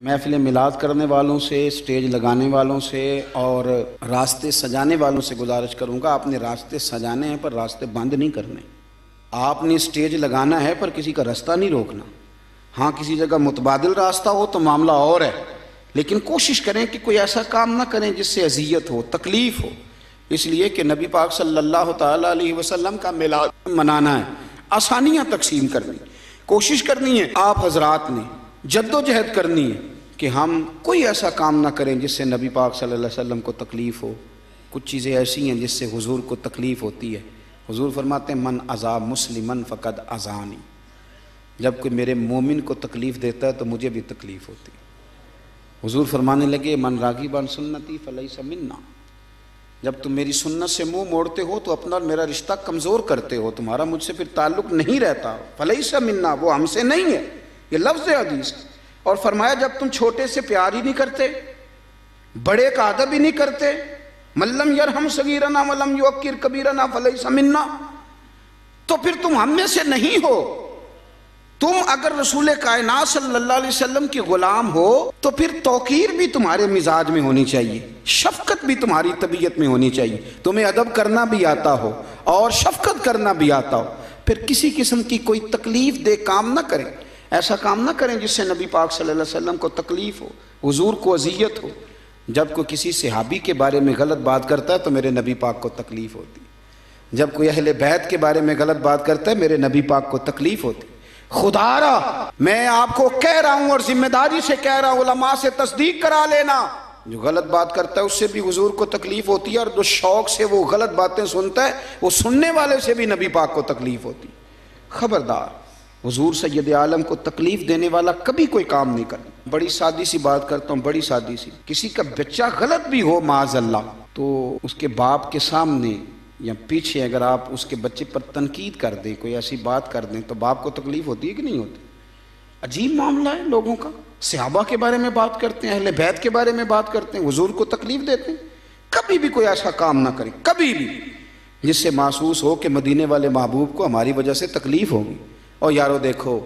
محفل میلاد کرنے والوں سے، سٹیج لگانے والوں سے اور راستے سجانے والوں سے گزارش کروں گا، آپ نے راستے سجانے ہیں پر راستے بند نہیں کرنے۔ آپ نے سٹیج لگانا ہے پر کسی کا راستہ نہیں روکنا۔ ہاں کسی جگہ متبادل راستہ ہو تو معاملہ اور ہے، لیکن کوشش کریں کہ کوئی ایسا کام نہ کریں جس سے اذیت ہو، تکلیف ہو، اس لیے کہ نبی پاک صلی اللہ تعالیٰ علیہ وسلم کا میلاد منانا ہے، آسانیاں تقسیم کرنی، کوشش کرنی ہے آپ حضرات نے، جد و جہد کرنی ہے کہ ہم کوئی ایسا کام نہ کریں جس سے نبی پاک صلی اللہ علیہ وسلم کو تکلیف ہو۔ کچھ چیزیں ایسی ہیں جس سے حضور کو تکلیف ہوتی ہے۔ حضور فرماتے ہیں من اذا مسلمن فقد اذانی، جب کوئی میرے مومن کو تکلیف دیتا ہے تو مجھے بھی تکلیف ہوتی ہے۔ حضور فرمانے لگے من راغب عن سنتی فلیس منا، جب تم میری سنت سے منہ موڑتے ہو تو اپنا میرا رشتہ کمزور کرتے ہو، تمہارا مجھ سے پھر تعلق نہیں رہتا، فلیس منا، وہ ہم سے نہیں ہے، یہ لفظ حدیث۔ اور فرمایا جب تم چھوٹے سے پیار ہی نہیں کرتے، بڑے کا ادب ہی نہیں کرتے، من لم یرحم صغیرنا ولم یوقر کبیرنا فلیس منا، تو پھر تم ہم میں سے نہیں ہو۔ تم اگر رسول کائنات صلی اللہ علیہ وسلم کے غلام ہو تو پھر توقیر بھی تمہارے مزاج میں ہونی چاہیے، شفقت بھی تمہاری طبیعت میں ہونی چاہیے، تمہیں ادب کرنا بھی آتا ہو اور شفقت کرنا بھی آتا ہو، پھر کسی قسم کی کوئی تکلیف دہ کام نہ کریں، ایسا کام نہ کریں جس سے نبی پاک صلی اللہ علیہ وسلم کو تکلیف ہو، حضور کو اذیت ہو۔ جب کوئی کسی صحابی کے بارے میں غلط بات کرتا ہے تو میرے نبی پاک کو تکلیف ہوتی، جب کوئی اہل بیت کے بارے میں غلط بات کرتا ہے میرے نبی پاک کو تکلیف ہوتی۔ خدا را میں آپ کو کہہ رہا ہوں اور ذمہ داری سے کہہ رہا ہوں، علماء سے تصدیق کرا لینا، جو غلط بات کرتا ہے اس سے بھی حضور کو تکلیف ہوتی ہے، اور جو شوق سے وہ غلط باتیں سنتا ہے وہ سننے والے سے بھی نبی پاک کو تکلیف ہوتی۔ خبردار، حضور سید عالم کو تکلیف دینے والا کبھی کوئی کام نہیں کرتا۔ بڑی سادی سی بات کرتا ہوں، بڑی سادی سی، کسی کا بچہ غلط بھی ہو معاذ اللہ تو اس کے باپ کے سامنے یا پیچھے اگر آپ اس کے بچے پر تنقید کر دیں، کوئی ایسی بات کر دیں تو باپ کو تکلیف ہوتی ہے کہ نہیں ہوتی؟ عجیب معاملہ ہے لوگوں کا، صحابہ کے بارے میں بات کرتے ہیں، اہل بیت کے بارے میں بات کرتے ہیں، حضور کو تکلیف دیتے ہیں۔ کبھی بھی کوئی ایسا کام نہ کریں، کبھی بھی، جس سے محسوس ہو کہ مدینے والے محبوب کو ہماری وجہ سے تکلیف ہوگی۔ اور یارو دیکھو،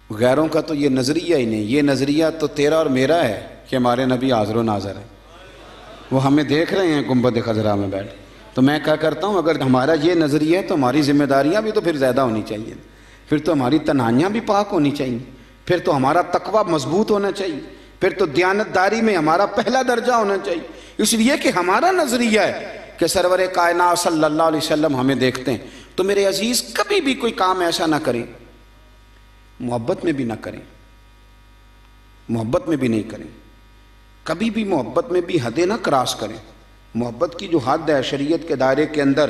غیروں کا تو یہ نظریہ ہی نہیں، یہ نظریہ تو تیرا اور میرا ہے کہ ہمارے نبی حاضر و ناظر ہیں، وہ ہمیں دیکھ رہے ہیں گنبد خضرا میں بیٹھ۔ تو میں کیا کرتا ہوں، اگر ہمارا یہ نظریہ ہے تو ہماری ذمہ داریاں بھی تو پھر زیادہ ہونی چاہیے، پھر تو ہماری تنہائیاں بھی پاک ہونی چاہیے، پھر تو ہمارا تقویٰ مضبوط ہونا چاہیے، پھر تو دیانتداری میں ہمارا پہلا درجہ ہونا چاہیے، اس لیے کہ ہمارا نظریہ ہے کہ سرور کائنات صلی اللہ علیہ وسلم ہمیں دیکھتے ہیں۔ تو میرے عزیز کبھی بھی کوئی کام ایسا نہ کریں، محبت میں بھی نہ کریں، محبت میں بھی نہیں کریں، کبھی بھی محبت میں بھی حدیں نہ کراس کریں۔ محبت کی جو حد ہے شریعت کے دائرے کے اندر،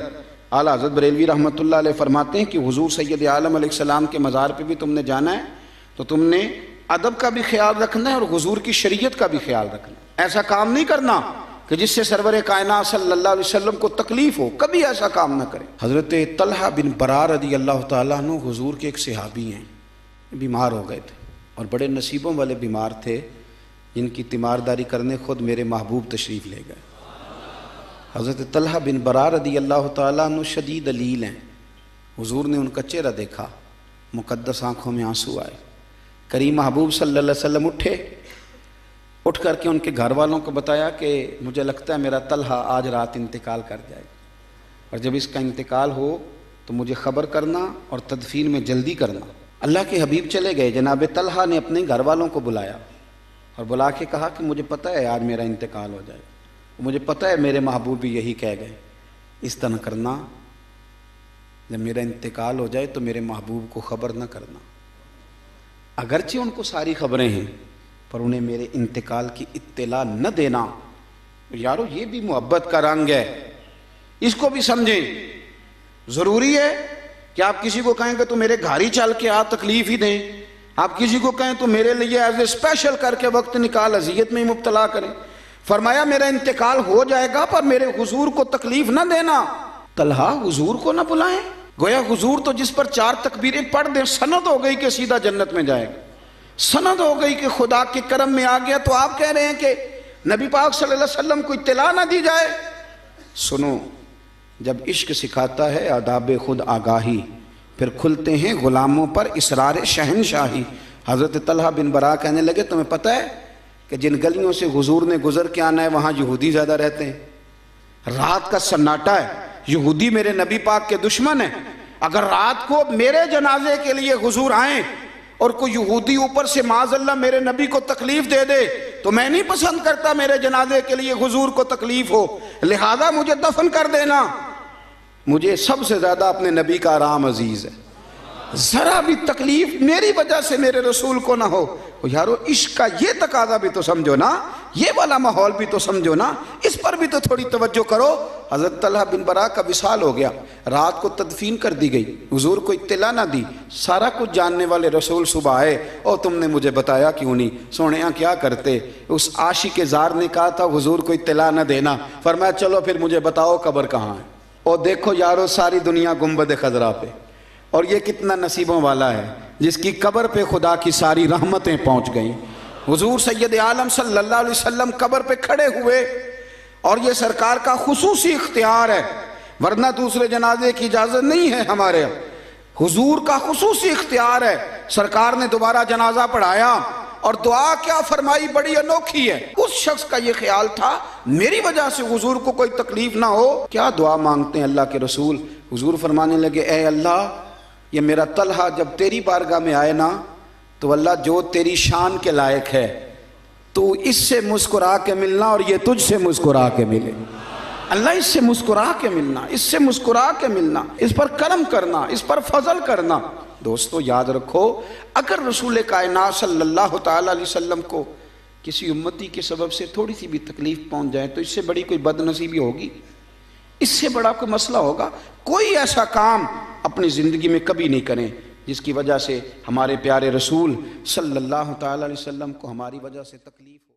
اعلیٰ حضرت بریلوی رحمۃ اللہ علیہ فرماتے ہیں کہ حضور سید عالم علیہ السلام کے مزار پہ بھی تم نے جانا ہے تو تم نے ادب کا بھی خیال رکھنا ہے اور حضور کی شریعت کا بھی خیال رکھنا ہے۔ ایسا کام نہیں کرنا کہ جس سے سرور کائنات صلی اللہ علیہ وسلم کو تکلیف ہو، کبھی ایسا کام نہ کریں۔ حضرت طلحہ بن برار رضی اللہ تعالیٰ عنہ حضور کے ایک صحابی ہیں، بیمار ہو گئے تھے اور بڑے نصیبوں والے بیمار تھے، جن کی تیمارداری کرنے خود میرے محبوب تشریف لے گئے۔ حضرت طلحہ بن برار رضی اللہ تعالیٰ عنہ شدید علیل ہیں، حضور نے ان کا چہرہ دیکھا، مقدس آنکھوں میں آنسو آئے۔ کریم محبوب صلی اللہ علیہ وسلم اٹھ کر کے ان کے گھر والوں کو بتایا کہ مجھے لگتا ہے میرا طلحہ آج رات انتقال کر جائے گا، اور جب اس کا انتقال ہو تو مجھے خبر کرنا اور تدفین میں جلدی کرنا۔ اللہ کے حبیب چلے گئے، جناب طلحہ نے اپنے گھر والوں کو بلایا اور بلا کے کہا کہ مجھے پتہ ہے آج میرا انتقال ہو جائے گا، مجھے پتہ ہے میرے محبوب بھی یہی کہہ گئے، اس طرح کرنا جب میرا انتقال ہو جائے تو میرے محبوب کو خبر نہ کرنا، اگرچہ ان کو ساری خبریں ہیں پر انہیں میرے انتقال کی اطلاع نہ دینا۔ یارو یہ بھی محبت کا رنگ ہے، اس کو بھی سمجھیں۔ ضروری ہے کہ آپ کسی کو کہیں کہ تو میرے گھر ہی چل کے آ، تکلیف ہی دیں، آپ کسی کو کہیں تو میرے لیے ایز اے اسپیشل کر کے وقت نکال اذیت میں ہی مبتلا کریں۔ فرمایا میرا انتقال ہو جائے گا پر میرے حضور کو تکلیف نہ دینا۔ طلحہ حضور کو نہ بلائیں، گویا حضور تو جس پر 4 تکبیریں پڑھ دیں سند ہو گئی کہ سیدھا جنت میں جائے گا، سند ہو گئی کہ خدا کے کرم میں آ گیا، تو آپ کہہ رہے ہیں کہ نبی پاک صلی اللہ علیہ وسلم کو اطلاع نہ دی جائے۔ سنو، جب عشق سکھاتا ہے آداب خود آگاہی، پھر کھلتے ہیں غلاموں پر اسرار شہنشاہی۔ حضرت طلحہ بن برا کہنے لگے تمہیں پتہ ہے کہ جن گلیوں سے حضور نے گزر کے آنا ہے وہاں یہودی زیادہ رہتے ہیں، رات کا سناٹا ہے، یہودی میرے نبی پاک کے دشمن ہیں، اگر رات کو میرے جنازے کے لیے حضور آئیں اور کوئی یہودی اوپر سے معاذ اللہ میرے نبی کو تکلیف دے دے تو میں نہیں پسند کرتا میرے جنازے کے لیے حضور کو تکلیف ہو، لہذا مجھے دفن کر دینا، مجھے سب سے زیادہ اپنے نبی کا آرام عزیز ہے، ذرا بھی تکلیف میری وجہ سے میرے رسول کو نہ ہو۔ یارو عشق کا یہ تقاضا بھی تو سمجھو نا، یہ والا ماحول بھی تو سمجھو نا، اس پر بھی تو تھوڑی توجہ کرو۔ حضرت طلحہ بن برا کا وصال ہو گیا، رات کو تدفین کر دی گئی، حضور کو اطلاع نہ دی، سارا کچھ جاننے والے رسول صبح آئے، اور تم نے مجھے بتایا کیوں نہیں؟ سونیاں کیا کرتے؟ اس عاشق زار نے کہا تھا حضور کو اطلاع نہ دینا، فرمایا چلو پھر مجھے بتاؤ قبر کہاں ہے۔ اور دیکھو یارو ساری دنیا گنبد خضرا پہ، اور یہ کتنا نصیبوں والا ہے جس کی قبر پہ خدا کی ساری رحمتیں پہنچ گئیں۔ حضور سید عالم صلی اللہ علیہ وسلم قبر پہ کھڑے ہوئے، اور یہ سرکار کا خصوصی اختیار ہے، ورنہ دوسرے جنازے کی اجازت نہیں ہے ہمارے، حضور کا خصوصی اختیار ہے۔ سرکار نے دوبارہ جنازہ پڑھایا اور دعا کیا فرمائی، بڑی انوکھی ہے۔ اس شخص کا یہ خیال تھا میری وجہ سے حضور کو کوئی تکلیف نہ ہو، کیا دعا مانگتے ہیں اللہ کے رسول؟ حضور فرمانے لگے اے اللہ، یہ میرا طلحہ جب تیری بارگاہ میں آئے نا تو اللہ جو تیری شان کے لائق ہے تو اس سے مسکرا کے ملنا اور یہ تجھ سے مسکرا کے ملے، اللہ اس سے مسکرا کے ملنا، اس سے مسکرا کے ملنا، اس پر کرم کرنا، اس پر فضل کرنا۔ دوستو یاد رکھو، اگر رسول کائنات صلی اللہ تعالیٰ علیہ وسلم کو کسی امتی کے سبب سے تھوڑی سی بھی تکلیف پہنچ جائے تو اس سے بڑی کوئی بد نصیبی ہوگی؟ اس سے بڑا کوئی مسئلہ ہوگا؟ کوئی ایسا کام اپنی زندگی میں کبھی نہیں کریں جس کی وجہ سے ہمارے پیارے رسول صلی اللہ تعالیٰ علیہ وسلم کو ہماری وجہ سے تکلیف ہو۔